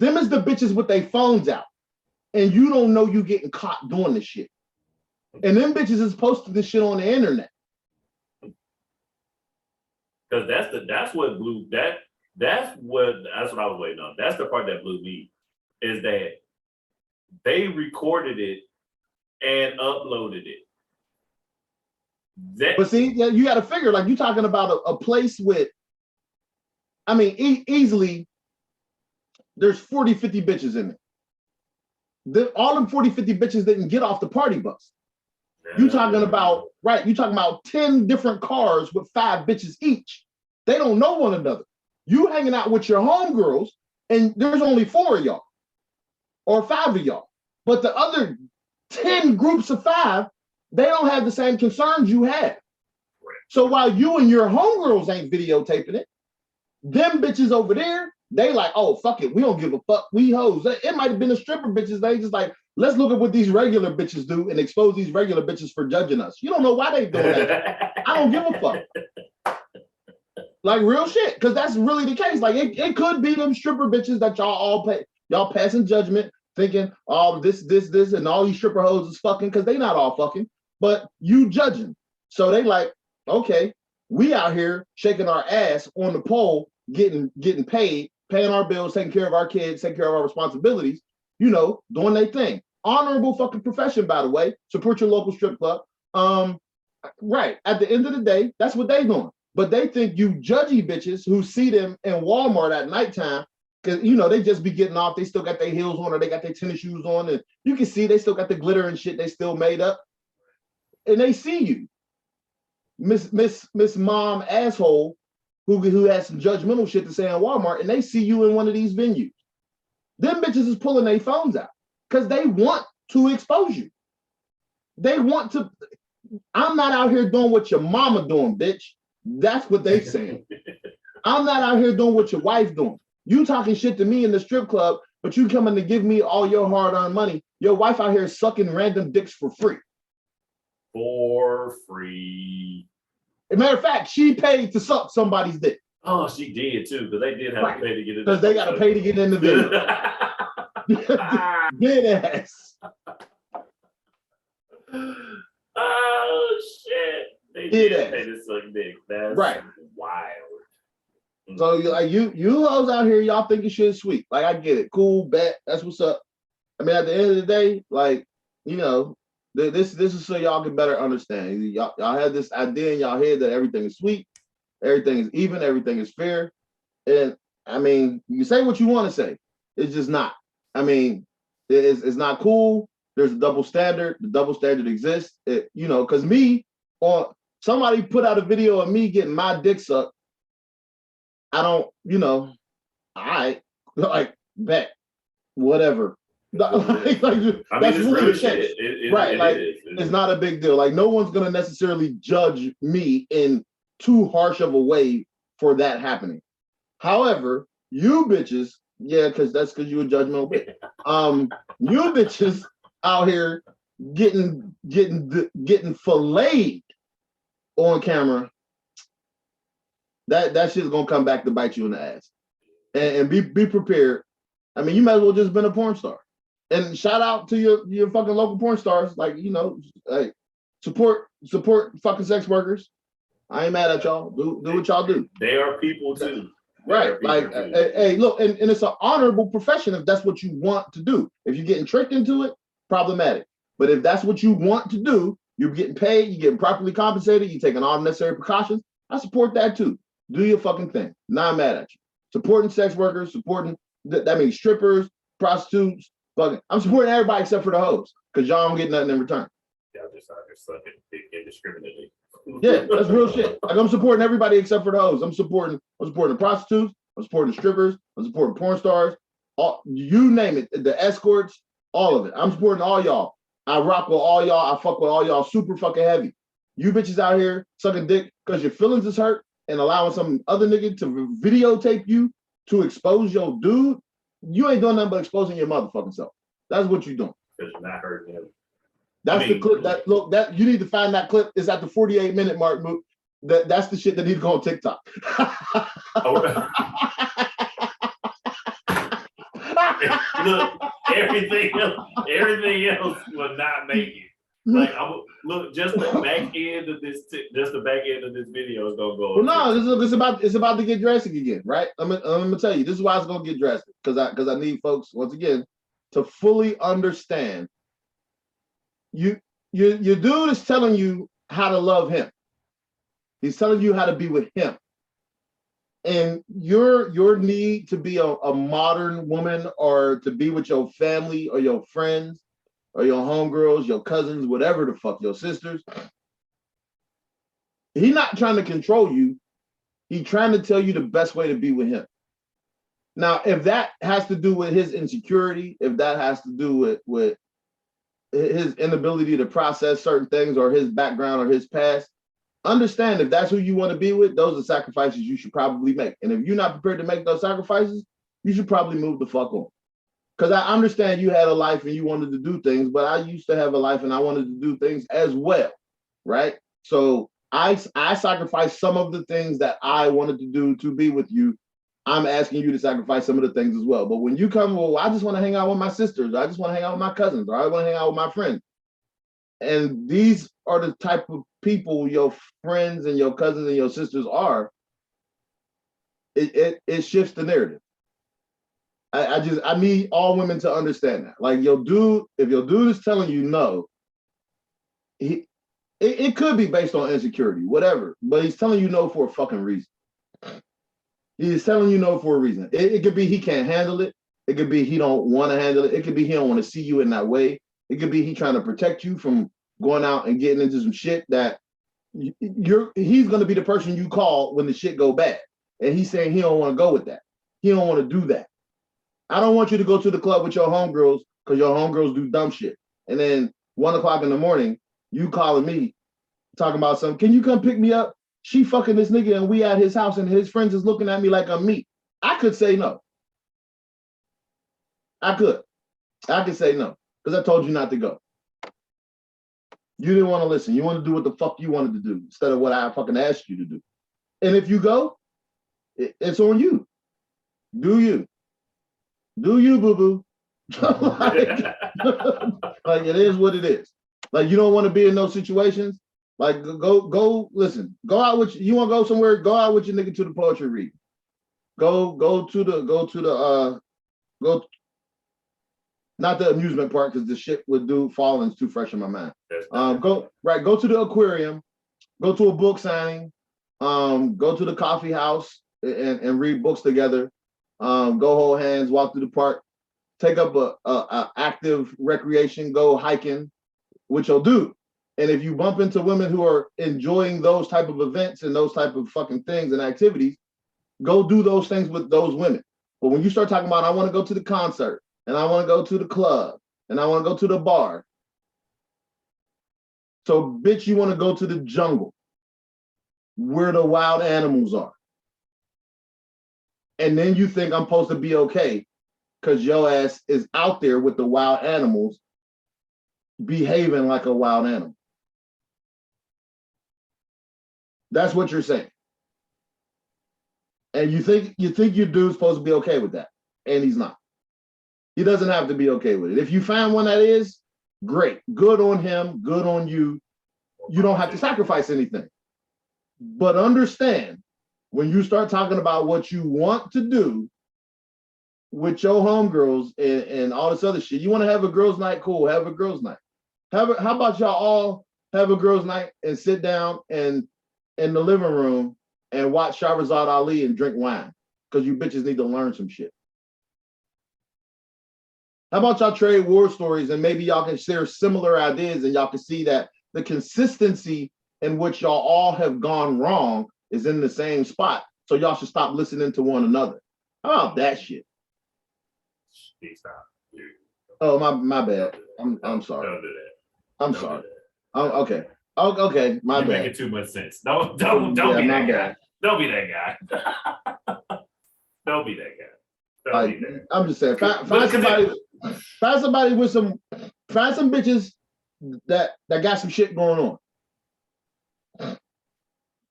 them is the bitches with their phones out, and you don't know you getting caught doing this shit. And them bitches is posting this shit on the internet. Because that's what I was waiting on. That's the part that blew me, is that they recorded it and uploaded it. But see, you got to figure, like, you're talking about a place with, I mean, easily, there's 40, 50 bitches in it. All them 40, 50 bitches didn't get off the party bus. You talking about, right, you talking about 10 different cars with 5 bitches each. They don't know one another. You hanging out with your homegirls, and there's only 4 of y'all, or 5 of y'all. But the other 10 groups of 5, they don't have the same concerns you have. So while you and your homegirls ain't videotaping it, them bitches over there, they like, oh, fuck it, we don't give a fuck, we hoes. It might have been the stripper bitches, they just like, let's look at what these regular bitches do and expose these regular bitches for judging us. You don't know why they doing that. I don't give a fuck. Like, real shit, because that's really the case. Like, it could be them stripper bitches that y'all all pay, y'all passing judgment, thinking, oh, this, and all these stripper hoes is fucking, because they not all fucking, but you judging. So they like, okay, we out here shaking our ass on the pole, getting paid, paying our bills, taking care of our kids, taking care of our responsibilities, you know, doing their thing. Honorable fucking profession, by the way. Support your local strip club. Right. At the end of the day, that's what they doing. But they think you judgy bitches who see them in Walmart at nighttime, because, you know, they just be getting off. They still got their heels on, or they got their tennis shoes on, and you can see they still got the glitter and shit they still made up. And they see you, Miss Mom asshole, who has some judgmental shit to say in Walmart, and they see you in one of these venues. Them bitches is pulling their phones out because they want to expose you. They want to. I'm not out here doing what your mama doing, bitch. That's what they saying. I'm not out here doing what your wife doing. You talking shit to me in the strip club, but you coming to give me all your hard-earned money. Your wife out here sucking random dicks for free. For free. As a matter of fact, she paid to suck somebody's dick. Oh, she did too, because they did have to pay to get in. Because they got to pay to get in the video. Dead ass. Oh shit! They Hit did ass. pay to suck dick. That's Right. wild. So you hoes out here, y'all think your shit's sweet. Like I get it, cool, bet, that's what's up. I mean, at the end of the day, like this is so y'all can better understand. Y'all have this idea in y'all head that everything is sweet, everything is even, everything is fair, and I mean, you say what you want to say. It's just not. I mean, it's not cool. There's a double standard. The double standard exists. Because or somebody put out a video of me getting my dick sucked. I don't, all right, like bet, whatever. That's really the case, right? It's not a big deal. Like no one's gonna necessarily judge me in too harsh of a way for that happening. However, you bitches, because you're a judgmental bitch. You bitches out here getting filleted on camera. That shit's gonna come back to bite you in the ass. And be prepared. I mean, you might as well just been a porn star. And shout out to your fucking local porn stars. Like, hey, support fucking sex workers. I ain't mad at y'all. Do what y'all do. They are people too. Right. Like, hey, look, and it's an honorable profession if that's what you want to do. If you're getting tricked into it, problematic. But if that's what you want to do, you're getting paid, you're getting properly compensated, you're taking all necessary precautions, I support that too. Do your fucking thing. Not mad at you. Supporting sex workers, that means strippers, prostitutes, fucking. I'm supporting everybody except for the hoes, because y'all don't get nothing in return. Y'all just out here sucking dick indiscriminately. Yeah, that's real shit. Like I'm supporting everybody except for the hoes. I'm supporting the prostitutes, I'm supporting the strippers, I'm supporting porn stars, all you name it, the escorts, all of it. I'm supporting all y'all. I rock with all y'all, I fuck with all y'all super fucking heavy. You bitches out here sucking dick because your feelings is hurt and allowing some other nigga to videotape you to expose your dude, you ain't doing nothing but exposing your motherfucking self. That's what you're doing. Because you're not hurting him. That's the clip that you need to find that clip. It's at the 48-minute mark. That's the shit that needs to go on TikTok. Look, everything else will not make it. Like just the back end of this video is gonna go. Well, no, it's about to get drastic again, right? I'm gonna tell you, this is why it's gonna get drastic because I need folks once again to fully understand. Your dude is telling you how to love him. He's telling you how to be with him. And your need to be a modern woman or to be with your family or your friends or your homegirls, your cousins, whatever the fuck, your sisters. He's not trying to control you. He's trying to tell you the best way to be with him. Now, if that has to do with his insecurity, if that has to do with his inability to process certain things or his background or his past, understand if that's who you want to be with, those are sacrifices you should probably make. And if you're not prepared to make those sacrifices, you should probably move the fuck on. Because I understand you had a life and you wanted to do things, but I used to have a life and I wanted to do things as well, right? So I sacrificed some of the things that I wanted to do to be with you. I'm asking you to sacrifice some of the things as well. But when you come, well, I just want to hang out with my sisters, I just want to hang out with my cousins, or I want to hang out with my friends. And these are the type of people your friends and your cousins and your sisters are. It shifts the narrative. I need all women to understand that. Like if your dude is telling you no, it could be based on insecurity, whatever, but he's telling you no for a fucking reason. He's telling you no for a reason. It could be he can't handle it. It could be he don't want to handle it. It could be he don't want to see you in that way. It could be he trying to protect you from going out and getting into some shit that he's going to be the person you call when the shit go bad. And he's saying he don't want to go with that. He don't want to do that. I don't want you to go to the club with your homegirls because your homegirls do dumb shit. And then 1 o'clock in the morning, you calling me talking about something. Can you come pick me up? She fucking this nigga and we at his house and his friends is looking at me like I'm meat. I could say no. I could say no because I told you not to go. You didn't want to listen. You want to do what the fuck you wanted to do instead of what I fucking asked you to do. And if you go, it's on you. Do you, boo-boo? like it is what it is. Like you don't want to be in those situations. Like go listen. Go out with you want to go somewhere. Go out with your nigga to the poetry read. Go to the go not the amusement park because the shit with Dude Falling's too fresh in my mind. Go to the aquarium. Go to a book signing. Go to the coffee house and read books together. Go hold hands. Walk through the park. Take up a active recreation. Go hiking, which you'll do. And if you bump into women who are enjoying those type of events and those type of fucking things and activities, go do those things with those women. But when you start talking about, I want to go to the concert and I want to go to the club and I want to go to the bar. So bitch, you want to go to the jungle where the wild animals are. And then you think I'm supposed to be okay because your ass is out there with the wild animals behaving like a wild animal. That's what you're saying. And you think your dude's supposed to be okay with that. And he's not. He doesn't have to be okay with it. If you find one that is, great. Good on him, good on you. You don't have to sacrifice anything. But understand, when you start talking about what you want to do with your homegirls and all this other shit, you want to have a girls' night, cool, have a girls' night. How about y'all all have a girls' night and sit down and in the living room and watch Shahrazad Ali and drink wine because you bitches need to learn some shit. How about y'all trade war stories and maybe y'all can share similar ideas and y'all can see that the consistency in which y'all all have gone wrong is in the same spot. So y'all should stop listening to one another. How about that shit? Oh, my bad. I'm sorry. Don't do that. I'm sorry. Okay. Oh, okay, my bad. You're making too much sense. Don't be that guy. Don't be that guy. Don't be that guy. I'm just saying, find somebody with some bitches that got some shit going on.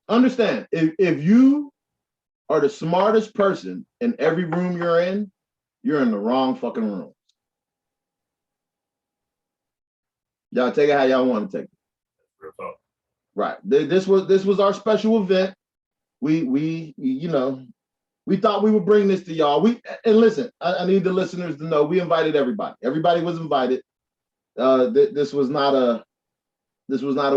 Understand, if you are the smartest person in every room you're in the wrong fucking room. Y'all take it how y'all want to take it. Right. This was our special event. We thought we would bring this to y'all. And listen, I need the listeners to know we invited everybody. Everybody was invited. This was not a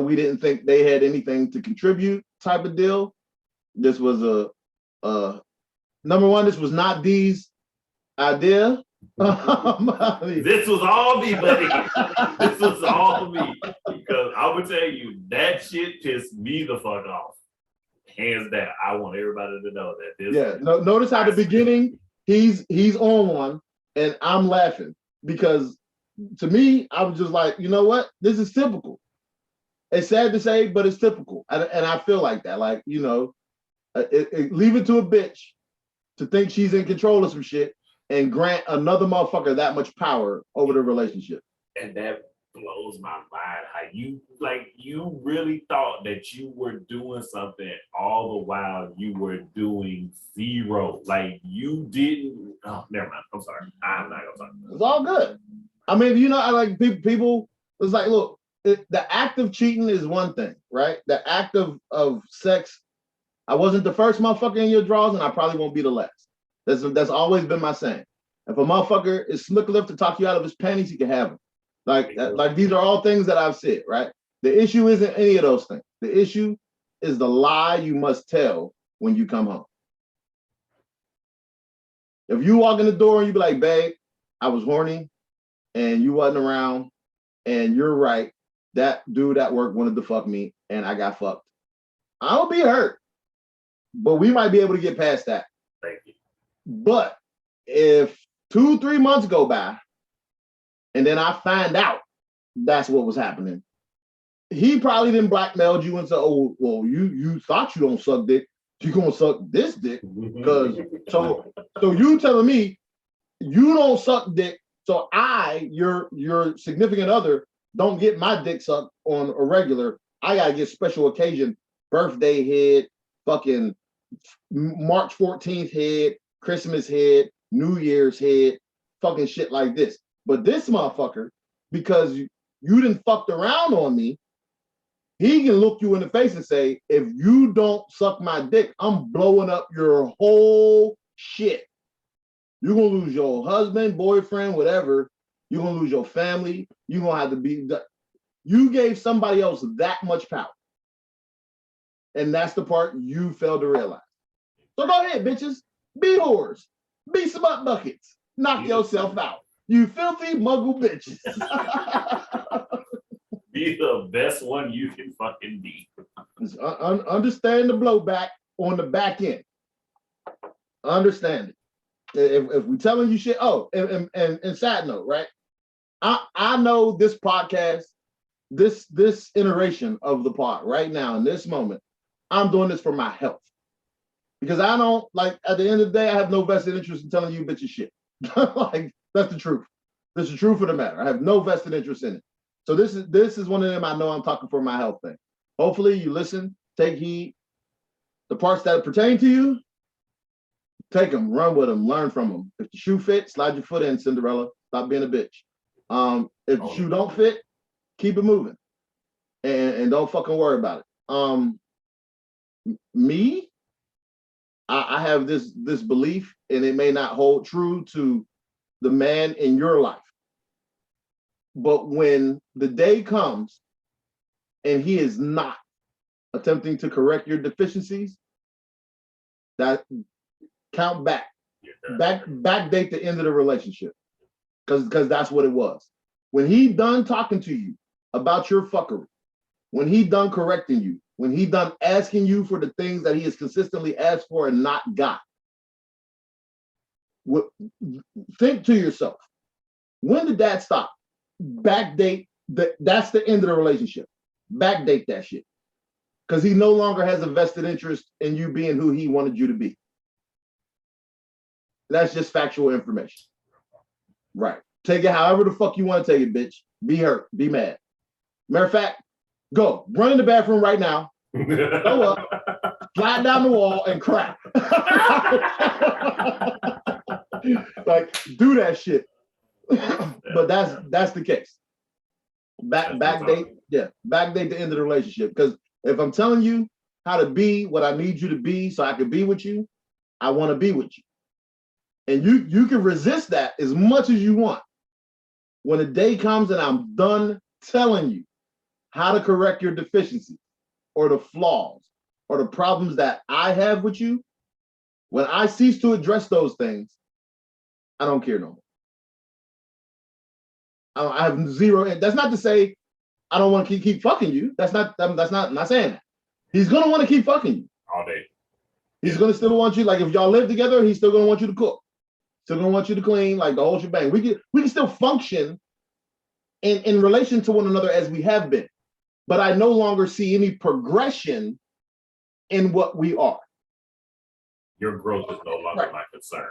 we didn't think they had anything to contribute type of deal. This was a number one, this was not D's idea. This was all me, buddy. This was all me. Because I would tell you, that shit pissed me the fuck off. Hands down. I want everybody to know that this. Yeah, notice how the beginning, he's on one, and I'm laughing. Because to me, I was just like, you know what? This is typical. It's sad to say, but it's typical. And I feel like that. Like, leave it to a bitch to think she's in control of some shit and grant another motherfucker that much power over the relationship. And that blows my mind. How you really thought that you were doing something all the while you were doing zero. Like you didn't. Oh, never mind. I'm sorry. I'm not gonna talk about it. It's all good. I mean, I like people. It's like, look, the act of cheating is one thing, right? The act of sex. I wasn't the first motherfucker in your drawers, and I probably won't be the last. That's always been my saying. If a motherfucker is slick enough to talk you out of his panties, he can have them. Like these are all things that I've said, right? The issue isn't any of those things. The issue is the lie you must tell when you come home. If you walk in the door and you be like, babe, I was horny and you wasn't around and you're right, that dude at work wanted to fuck me and I got fucked. I'll be hurt, but we might be able to get past that. Thank you. But if 2-3 months go by and then I find out that's what was happening, he probably didn't blackmail you and say, oh, well, you thought you don't suck dick. You gonna suck this dick. Because so you telling me you don't suck dick, so your significant other, don't get my dick sucked on a regular. I gotta get special occasion, birthday head, fucking March 14th head, Christmas head, New Year's head, fucking shit like this. But this motherfucker, because you didn't fucked around on me, he can look you in the face and say, if you don't suck my dick, I'm blowing up your whole shit. You're gonna lose your husband, boyfriend, whatever. You're gonna lose your family. You're gonna have to be. You gave somebody else that much power, and that's the part you failed to realize. So go ahead, bitches. Be whores. Be some butt buckets. Knock yourself out. You filthy muggle bitches. Be the best one you can fucking be. Understand the blowback on the back end. Understand it. If we're telling you shit, and side note, right? I know this podcast, this iteration of the pod right now in this moment, I'm doing this for my health. Because I don't, like, at the end of the day, I have no vested interest in telling you bitches shit. Like, that's the truth. That's the truth of the matter. I have no vested interest in it. So this is one of them I know I'm talking for my health thing. Hopefully you listen, take heed. The parts that pertain to you, take them, run with them, learn from them. If the shoe fits, slide your foot in, Cinderella. Stop being a bitch. If the shoe don't fit, keep it moving. And don't fucking worry about it. Me, I have this belief, and it may not hold true to the man in your life. But when the day comes and he is not attempting to correct your deficiencies, that count back. Backdate the end of the relationship. Because that's what it was. When he done talking to you about your fuckery, when he done correcting you, when he done asking you for the things that he has consistently asked for and not got, think to yourself, when did that stop? Backdate, that's the end of the relationship. Backdate that shit. Because he no longer has a vested interest in you being who he wanted you to be. That's just factual information. Right. Take it however the fuck you want to take it, bitch. Be hurt. Be mad. Matter of fact, go. Run in the bathroom right now. Go up. Slide down the wall and cry. Like, do that shit. But that's the case. Backdate the end of the relationship. Because if I'm telling you how to be what I need you to be so I can be with you, I want to be with you. And you can resist that as much as you want. When the day comes and I'm done telling you how to correct your deficiencies or the flaws or the problems that I have with you, when I cease to address those things, I don't care no more. I have zero. That's not to say I don't want to keep fucking you. I'm not saying that. He's gonna want to keep fucking you all day. He's gonna still want you. Like, if y'all live together, he's still gonna want you to cook. Still gonna want you to clean, like the whole shebang. We can still function in relation to one another as we have been, but I no longer see any progression in what we are. Your growth is no longer my concern.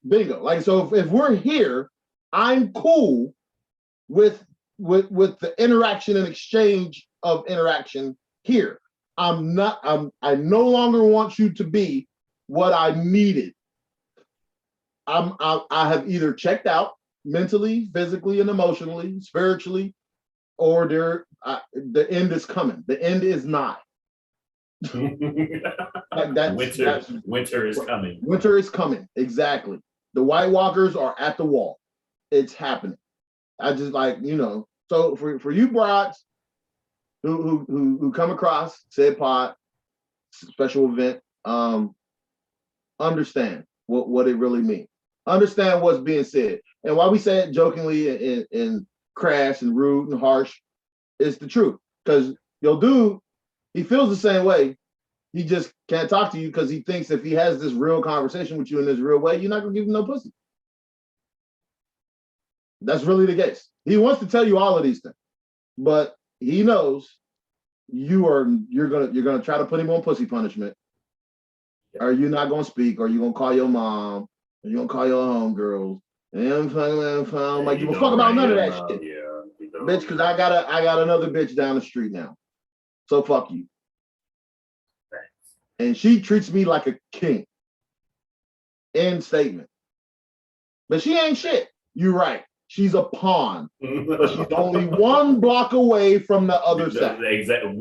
Bingo. Like, so if we're here, I'm cool with the interaction and exchange of interaction here. I no longer want you to be what I needed. I have either checked out mentally, physically, and emotionally, spiritually, or the end is coming. The end is nigh. Winter is coming. Winter is coming. Exactly. The White Walkers are at the wall. It's happening. I just, like, so for you broads who come across said pod special event, understand what it really means. Understand what's being said. And why we say it jokingly and crass and rude and harsh, it's the truth. Because your dude, he feels the same way. He just can't talk to you because he thinks if he has this real conversation with you in this real way, you're not gonna give him no pussy. That's really the case. He wants to tell you all of these things, but he knows you're gonna try to put him on pussy punishment. Or you're not gonna speak, or you're gonna call your mom, or you're gonna call your homegirls. And I'm like, you don't fuck about none of that shit. Bitch, because I got another bitch down the street now. So fuck you. Thanks. And she treats me like a king. End statement. But she ain't shit. You're right. She's a pawn. But she's only one block away from the other side. Exactly.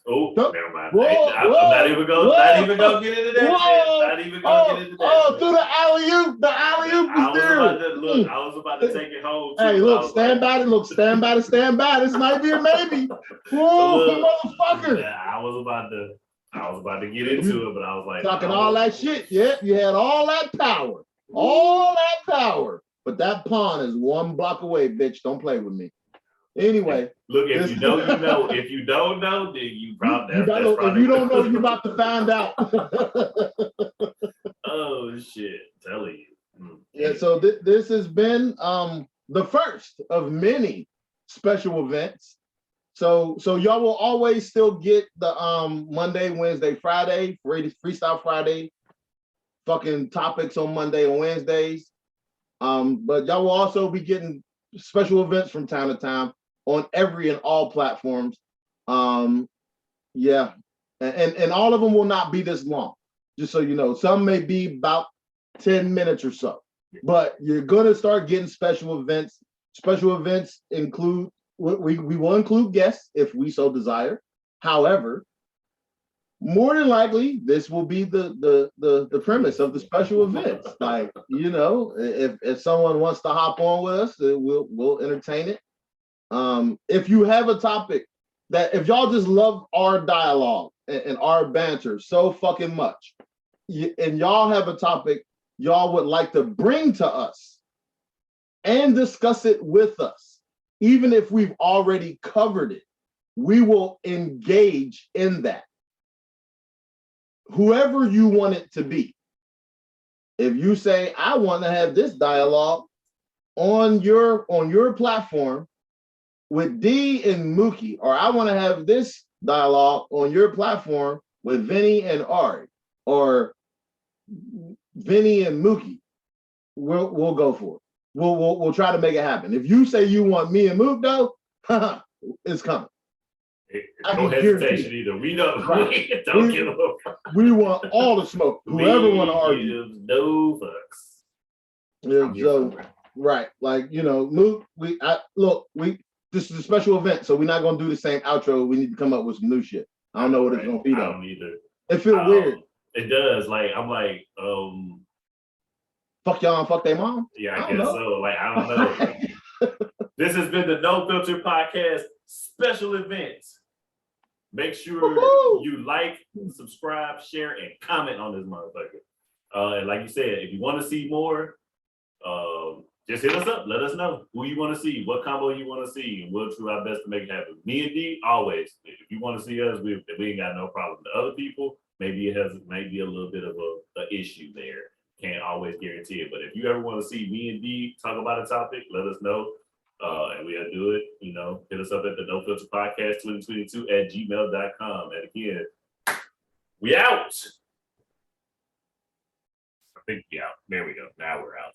Oh, Nope. never mind. Whoa, I'm whoa, not even gonna get into that shit. whoa. Not even gonna get into that. Oh, through the alley-oop. The alley-oop I is was there. about to look. I was about to take it home too. Hey, I look, was stand by it. Look, stand by. This might be a maybe. Whoa, look, motherfucker. I was about to get into it, but I was like, Talking no. all that shit. Yeah, you had all that power. All that power. But that pawn is one block away, bitch. Don't play with me. Anyway. Look, if you know, you know. If you don't know, then you probably if you don't know, you're about to find out. Oh shit, telling you. Yeah, so this has been the first of many special events. So y'all will always still get the Monday, Wednesday, Friday, Freestyle Friday, fucking topics on Monday and Wednesdays. But y'all will also be getting special events from time to time on every and all platforms. Yeah, and all of them will not be this long, just so you know. Some may be about 10 minutes or so, but you're gonna start getting special events. Special events include, we will include guests if we so desire. However, more than likely, this will be the premise of the special events. Like, you know, if someone wants to hop on with us, we'll entertain it. If you have a topic that, if y'all just love our dialogue and our banter so fucking much, and y'all have a topic y'all would like to bring to us and discuss it with us, even if we've already covered it, we will engage in that. Whoever you want it to be. If you say, I want to have this dialogue on your platform with D and Mookie, or I want to have this dialogue on your platform with Vinny and Ari, or Vinny and Mookie, we'll go for it. We'll try to make it happen. If you say you want me and Mook though, it's coming. No hesitation either. We don't. Right. Don't give a fuck. We want all the smoke. Whoever want to argue. No fucks. Yeah, so right, like, you know, Mook. This is a special event, so we're not gonna do the same outro. We need to come up with some new shit. I don't know what it's gonna be though. I don't either. It feels weird. It does. Like, I'm like, fuck y'all and fuck their mom. Yeah, I guess so. Like, I don't know. This has been the No Filter Podcast special events. Make sure you like, subscribe, share, and comment on this motherfucker. And like you said, if you want to see more, just hit us up. Let us know who you want to see, what combo you want to see, and we'll do our best to make it happen. Me and D, always. If you want to see us, we ain't got no problem. The other people, maybe it has maybe a little bit of a issue there. Can't always guarantee it. But if you ever want to see me and D talk about a topic, let us know. And we'll do it. You know, hit us up at the No Filter Podcast 2022 at gmail.com. And again, we out. I think we out. There we go. Now we're out.